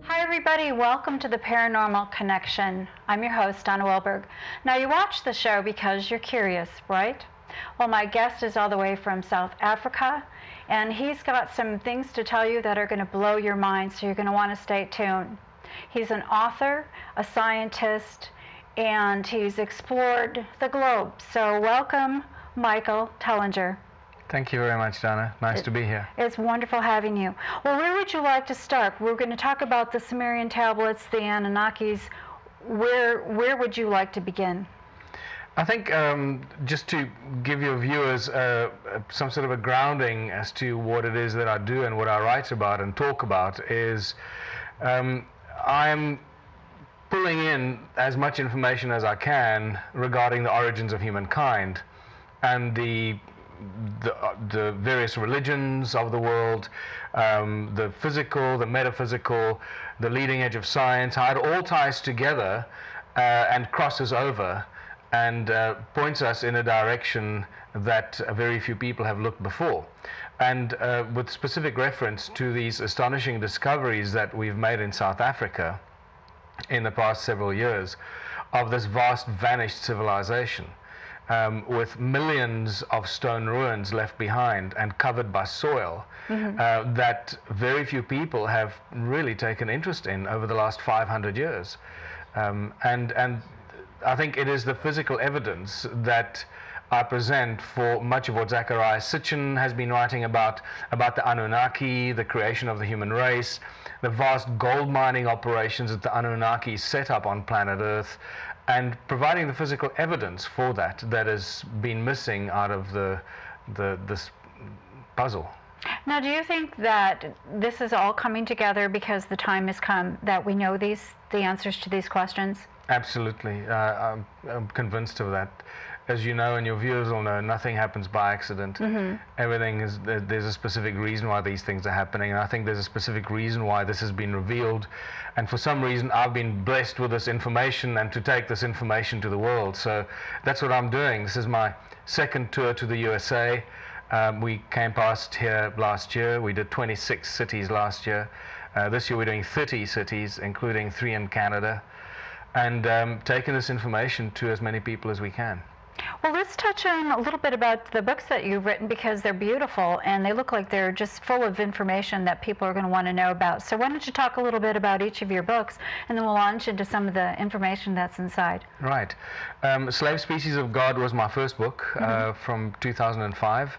Hi everybody, welcome to the Paranormal Connection. I'm your host, Danna Wilberg. Now you watch the show because you're curious, right? Well, my guest is all the way from South Africa, and he's got some things to tell you that are going to blow your mind, so you're going to want to stay tuned. He's an author, a scientist, and he's explored the globe. So welcome, Michael Tellinger. Thank you very much, Donna. Nice to be here. It's wonderful having you. Well, where would you like to start? We're going to talk about the Sumerian tablets, the Anunnakis. Where would you like to begin? I think just to give your viewers some sort of a grounding as to what it is that I do and what I write about and talk about is I'm pulling in as much information as I can regarding the origins of humankind and the various religions of the world, the physical, the metaphysical, the leading edge of science, how it all ties together and crosses over and points us in a direction that very few people have looked before. And with specific reference to these astonishing discoveries that we've made in South Africa in the past several years of this vast vanished civilization. With millions of stone ruins left behind and covered by soil that very few people have really taken interest in over the last 500 years. And I think it is the physical evidence that I present for much of what Zecharia Sitchin has been writing about the Anunnaki, the creation of the human race, the vast gold mining operations that the Anunnaki set up on planet Earth, and providing the physical evidence for that has been missing out of this puzzle. Now, do you think that this is all coming together because the time has come that we know the answers to these questions? Absolutely. I'm convinced of that. As you know, and your viewers will know, nothing happens by accident. Everything is, there's a specific reason why these things are happening, and I think there's a specific reason why this has been revealed. And for some reason, I've been blessed with this information and to take this information to the world. So that's what I'm doing. This is my second tour to the USA. We came past here last year. We did 26 cities last year. This year we're doing 30 cities, including 3 in Canada, and taking this information to as many people as we can. Well, let's touch on a little bit about the books that you've written, because they're beautiful and they look like they're just full of information that people are going to want to know about. So why don't you talk a little bit about each of your books, and then we'll launch into some of the information that's inside. Right. Slave Species of God was my first book from 2005.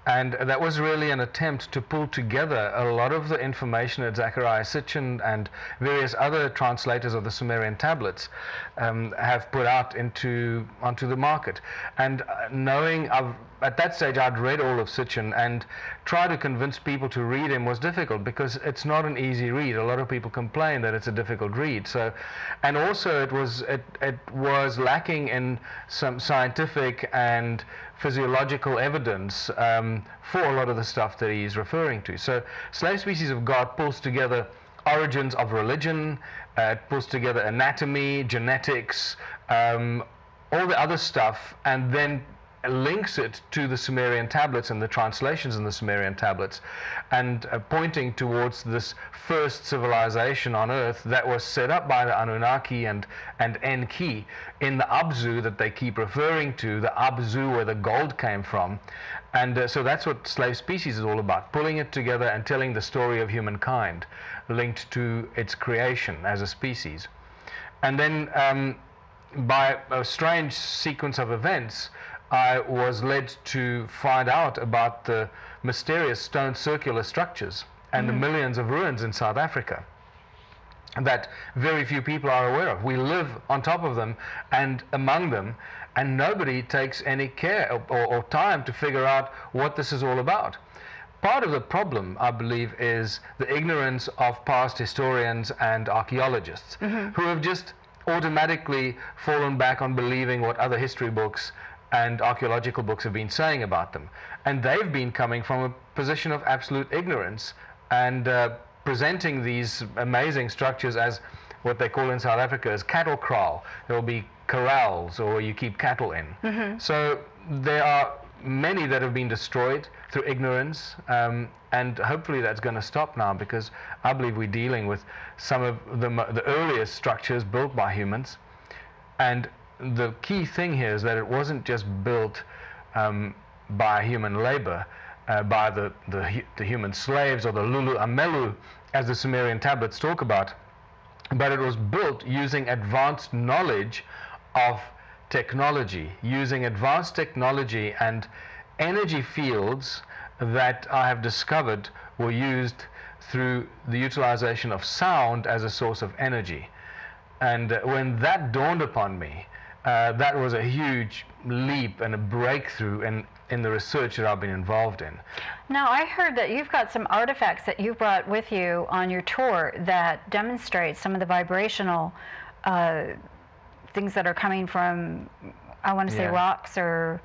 And that was really an attempt to pull together a lot of the information that Zecharia Sitchin and various other translators of the Sumerian tablets have put out onto the market. And knowing at that stage I'd read all of Sitchin, and try to convince people to read him was difficult because it's not an easy read. A lot of people complain that it's a difficult read. So, and also it was lacking in some scientific and physiological evidence for a lot of the stuff that he's referring to. So Slave Species of God pulls together origins of religion, it pulls together anatomy, genetics, all the other stuff, and then links it to the Sumerian tablets and the translations in the Sumerian tablets, and pointing towards this first civilization on Earth that was set up by the Anunnaki and Enki in the Abzu that they keep referring to, the Abzu where the gold came from. And so that's what Slave Species is all about, pulling it together and telling the story of humankind linked to its creation as a species. And then by a strange sequence of events, I was led to find out about the mysterious stone circular structures and the millions of ruins in South Africa that very few people are aware of. We live on top of them and among them, and nobody takes any care or time to figure out what this is all about. Part of the problem, I believe, is the ignorance of past historians and archaeologists who have just automatically fallen back on believing what other history books and archaeological books have been saying about them. And they've been coming from a position of absolute ignorance and presenting these amazing structures as what they call in South Africa as cattle kraal. There will be corrals or you keep cattle in. So there are many that have been destroyed, through ignorance, and hopefully that's going to stop now, because I believe we're dealing with some of the earliest structures built by humans. And the key thing here is that it wasn't just built by human labor, by the human slaves, or the Lulu Amelu, as the Sumerian tablets talk about, but it was built using advanced knowledge of technology, using advanced technology and energy fields that I have discovered were used through the utilization of sound as a source of energy. And when that dawned upon me, that was a huge leap and a breakthrough in the research that I've been involved in. Now, I heard that you've got some artifacts that you brought with you on your tour that demonstrate some of the vibrational things that are coming from, I want to say, rocks, or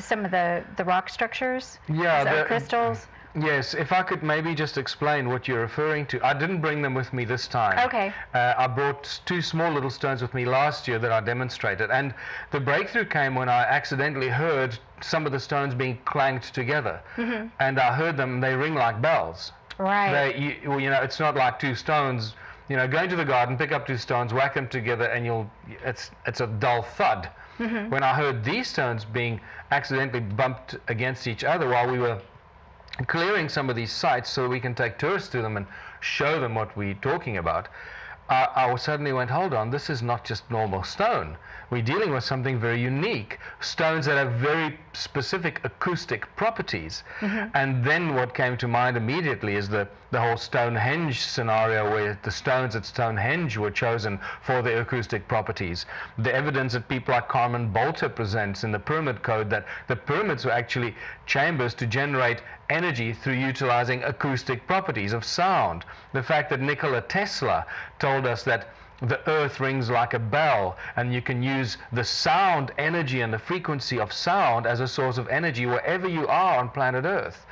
some of the rock structures, crystals. Yes, if I could maybe just explain what you're referring to. I didn't bring them with me this time. Okay. I brought 2 small little stones with me last year that I demonstrated, and the breakthrough came when I accidentally heard some of the stones being clanged together, and I heard them, they ring like bells. Right. You know, it's not like 2 stones, you know, go into the garden, pick up 2 stones, whack them together, and it's a dull thud. When I heard these stones being accidentally bumped against each other while we were clearing some of these sites so we can take tourists to them and show them what we're talking about, I suddenly went, hold on, this is not just normal stone. We're dealing with something very unique, stones that have very specific acoustic properties. And then what came to mind immediately is the whole Stonehenge scenario, where the stones at Stonehenge were chosen for their acoustic properties. The evidence that people like Carmen Bolter presents in the Pyramid Code, that the pyramids were actually chambers to generate energy through utilizing acoustic properties of sound. The fact that Nikola Tesla told us that the earth rings like a bell, and you can use the sound energy and the frequency of sound as a source of energy wherever you are on planet Earth.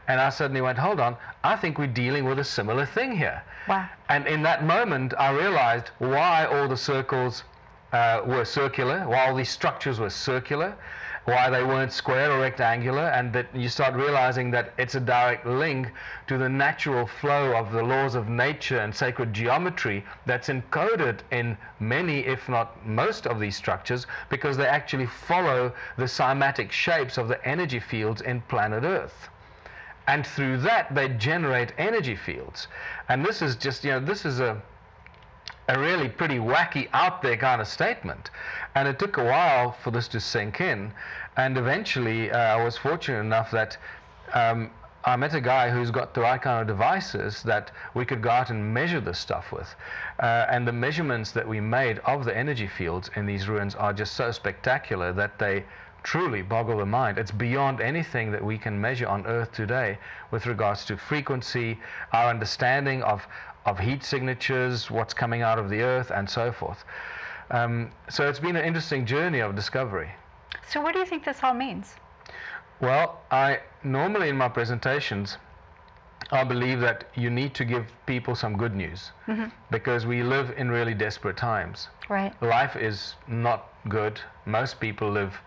And I suddenly went, hold on, I think we're dealing with a similar thing here. Wow. And in that moment, I realized why all the circles were circular, why all these structures were circular, why they weren't square or rectangular, and that you start realizing that it's a direct link to the natural flow of the laws of nature and sacred geometry that's encoded in many, if not most, of these structures, because they actually follow the cymatic shapes of the energy fields in planet Earth. And through that, they generate energy fields. And this is just, you know, this is a really pretty wacky, out there kind of statement. And it took a while for this to sink in. And eventually, I was fortunate enough that I met a guy who's got the right kind of devices that we could go out and measure this stuff with. And the measurements that we made of the energy fields in these ruins are just so spectacular that they truly boggle the mind. It's beyond anything that we can measure on Earth today with regards to frequency, our understanding of heat signatures, what's coming out of the Earth, and so forth. So it's been an interesting journey of discovery. So what do you think this all means? Well, I normally in my presentations, I believe that you need to give people some good news, because we live in really desperate times. Right. Life is not good. Most people live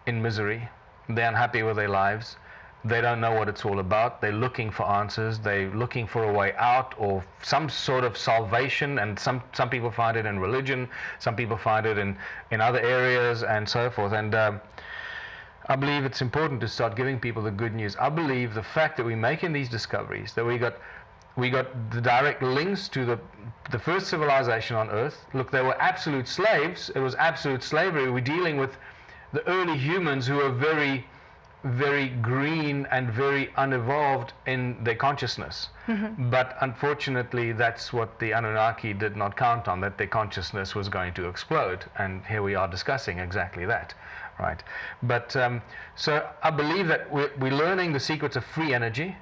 in misery. They're unhappy with their lives. They don't know what it's all about. They're looking for answers. They're looking for a way out, or some sort of salvation. And some people find it in religion. Some people find it in other areas, and so forth. And I believe it's important to start giving people the good news. I believe the fact that we're making these discoveries, that we got the direct links to the first civilization on Earth. Look, they were absolute slaves. It was absolute slavery. We're dealing with the early humans who were very, very green and very unevolved in their consciousness. But unfortunately, that's what the Anunnaki did not count on, that their consciousness was going to explode. And here we are discussing exactly that, right? But so I believe that we're learning the secrets of free energy,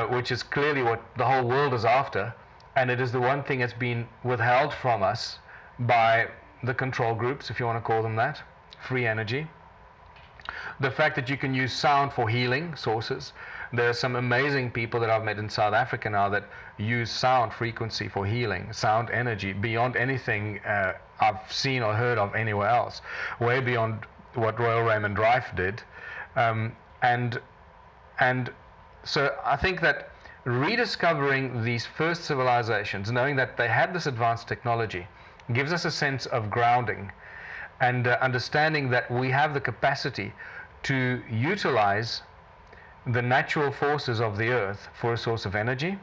which is clearly what the whole world is after. And it is the one thing that's been withheld from us by the control groups, if you want to call them that. Free energy. The fact that you can use sound for healing sources. There are some amazing people that I've met in South Africa now that use sound frequency for healing, sound energy, beyond anything I've seen or heard of anywhere else, way beyond what Royal Raymond Rife did. And And so I think that rediscovering these first civilizations, knowing that they had this advanced technology, gives us a sense of grounding and understanding that we have the capacity to utilize the natural forces of the earth for a source of energy.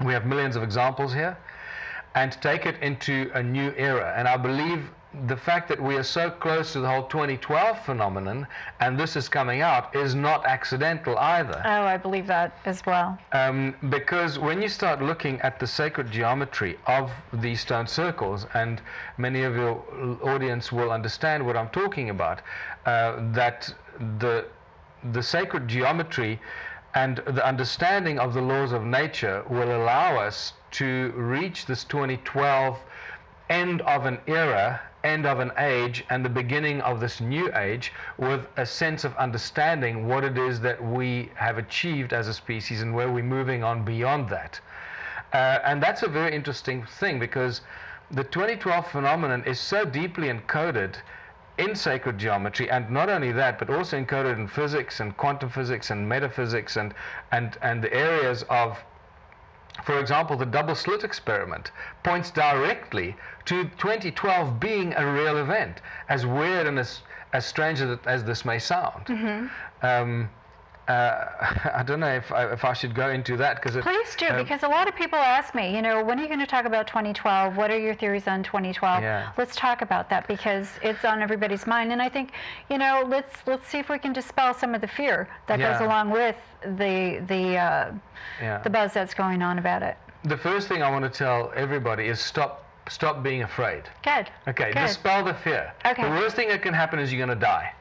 We have millions of examples here, and take it into a new era. And I believe the fact that we are so close to the whole 2012 phenomenon, and this is coming out, is not accidental either. Oh, I believe that as well. Because when you start looking at the sacred geometry of these stone circles, and many of your audience will understand what I'm talking about, that the sacred geometry and the understanding of the laws of nature will allow us to reach this 2012 end of an era, end of an age, and the beginning of this new age with a sense of understanding what it is that we have achieved as a species and where we're moving on beyond that. And that's a very interesting thing, because the 2012 phenomenon is so deeply encoded in sacred geometry, and not only that, but also encoded in physics and quantum physics and metaphysics and the areas of, for example, the double slit experiment points directly to 2012 being a real event, as weird and as strange as this may sound. I don't know if I should go into that, because please do, because a lot of people ask me, when are you going to talk about 2012? What are your theories on 2012? Yeah. Let's talk about that, because it's on everybody's mind. And I think, let's see if we can dispel some of the fear that goes along with the buzz that's going on about it. The first thing I want to tell everybody is stop being afraid. Good. Okay, Good. Dispel the fear. Okay. The worst thing that can happen is you're going to die.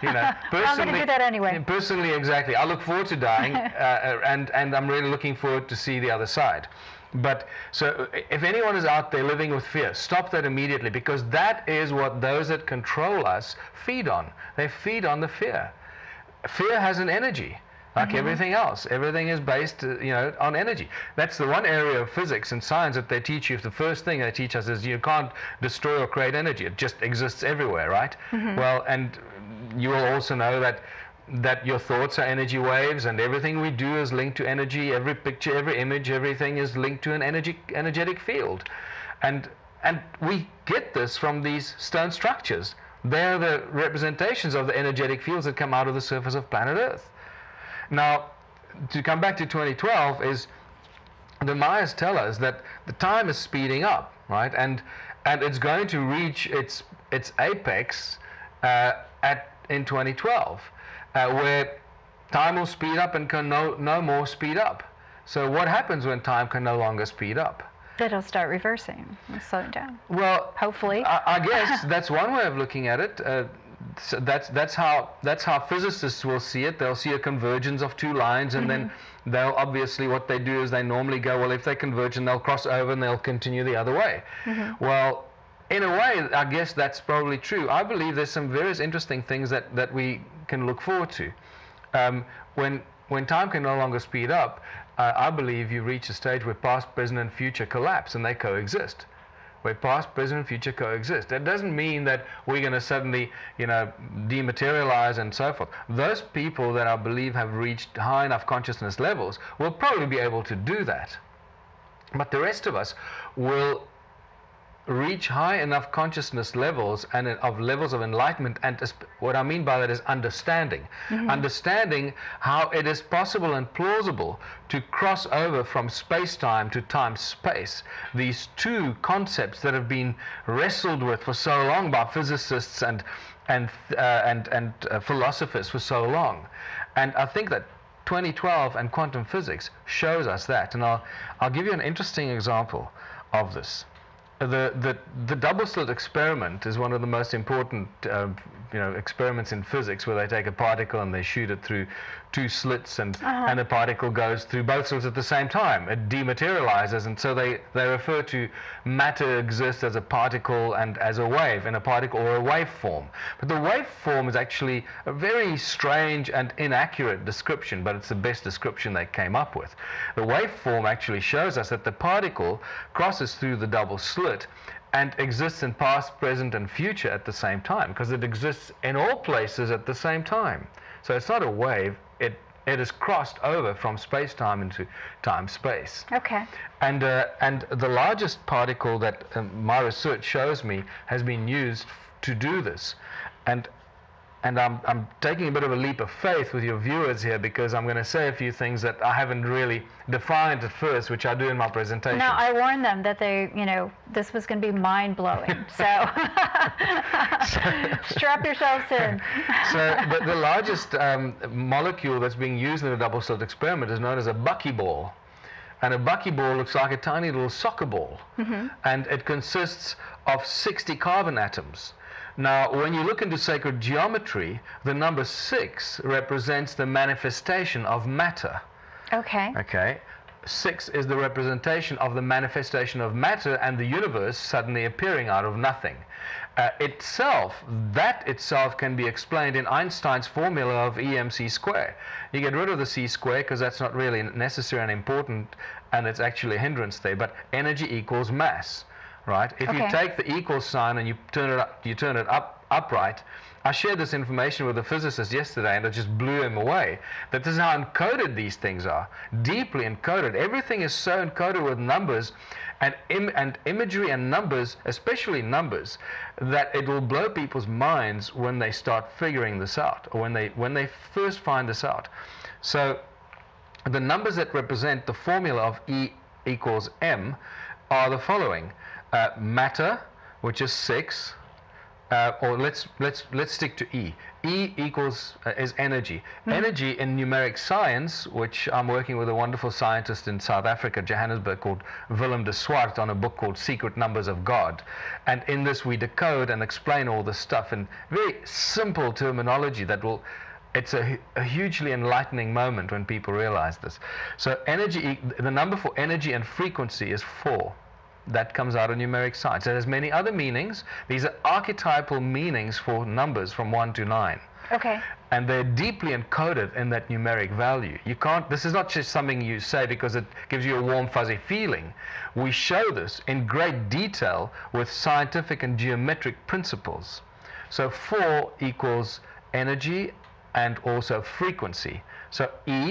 Well, I'm going to do that anyway. Personally, exactly. I look forward to dying, and I'm really looking forward to see the other side. But so if anyone is out there living with fear, stop that immediately, because that is what those that control us feed on. They feed on the fear. Fear has an energy. Like everything else, everything is based, on energy. That's the one area of physics and science that they teach you. The first thing they teach us is you can't destroy or create energy. It just exists everywhere, right? Well, and you will also know that your thoughts are energy waves, and everything we do is linked to energy. Every picture, every image, everything is linked to an energetic field, and we get this from these stone structures. They're the representations of the energetic fields that come out of the surface of planet Earth. Now, to come back to 2012, is the Mayas tell us that the time is speeding up, right? And it's going to reach its apex in 2012, where time will speed up and can no more speed up. So what happens when time can no longer speed up? It'll start reversing and slowing down. Well, hopefully. I guess that's one way of looking at it. So that's how physicists will see it. They'll see a convergence of two lines, and then they'll obviously, what they do is they normally go, well, if they converge, and they'll cross over and they'll continue the other way. Well, in a way, I guess that's probably true. I believe there's some various interesting things that we can look forward to. When time can no longer speed up, I believe you reach a stage where past, present, and future collapse, and they coexist. Where past, present, and future coexist. That doesn't mean that we're going to suddenly, dematerialize and so forth. Those people that I believe have reached high enough consciousness levels will probably be able to do that. But the rest of us will reach high enough consciousness levels and of levels of enlightenment, and what I mean by that is understanding. Understanding how it is possible and plausible to cross over from space-time to time-space. These two concepts that have been wrestled with for so long by physicists and philosophers for so long. And I think that 2012 and quantum physics shows us that. And I'll give you an interesting example of this. The double slit experiment is one of the most important experiments in physics, where they take a particle and they shoot it through two slits, and the particle goes through both slits at the same time. It dematerializes, and so they refer to matter exists as a particle and as a wave, in a particle or a waveform. But the waveform is actually a very strange and inaccurate description, but it's the best description they came up with. The waveform actually shows us that the particle crosses through the double slit and exists in past, present, and future at the same time, because it exists in all places at the same time. So it's not a wave, it It has crossed over from space-time into time-space. Okay. And the largest particle that my research shows me has been used to do this. And I'm taking a bit of a leap of faith with your viewers here, because I'm going to say a few things that I haven't really defined at first, which I do in my presentation. Now, I warned them that this was going to be mind-blowing, so strap yourselves in. So the largest molecule that's being used in the double slit experiment is known as a buckyball. And a buckyball looks like a tiny little soccer ball. Mm-hmm. And it consists of 60 carbon atoms. Now, when you look into sacred geometry, the number 6 represents the manifestation of matter. Okay. Okay. 6 is the representation of the manifestation of matter and the universe suddenly appearing out of nothing. That itself can be explained in Einstein's formula of EMC square. You get rid of the c square because that's not really necessary and important, and it's actually a hindrance there, but energy equals mass. Right? If you take the equal sign and you turn it upright. I shared this information with a physicist yesterday, and it just blew him away. That this is how encoded these things are, deeply encoded. Everything is so encoded with numbers and imagery and numbers, especially numbers, that it will blow people's minds when they start figuring this out, or when they first find this out. So the numbers that represent the formula of E equals m are the following. Matter, which is 6, or let's stick to E. E equals is energy. Mm-hmm. Energy in numeric science, which I'm working with a wonderful scientist in South Africa, Johannesburg, called Willem de Swart, on a book called Secret Numbers of God. And in this we decode and explain all this stuff in very simple terminology that will. It's a hugely enlightening moment when people realize this. So energy, the number for energy and frequency is 4. That comes out of numeric science. There's many other meanings. These are archetypal meanings for numbers from 1 to 9. Okay. And they're deeply encoded in that numeric value. You can't, this is not just something you say because it gives you a warm, fuzzy feeling. We show this in great detail with scientific and geometric principles. So 4 equals energy and also frequency. So E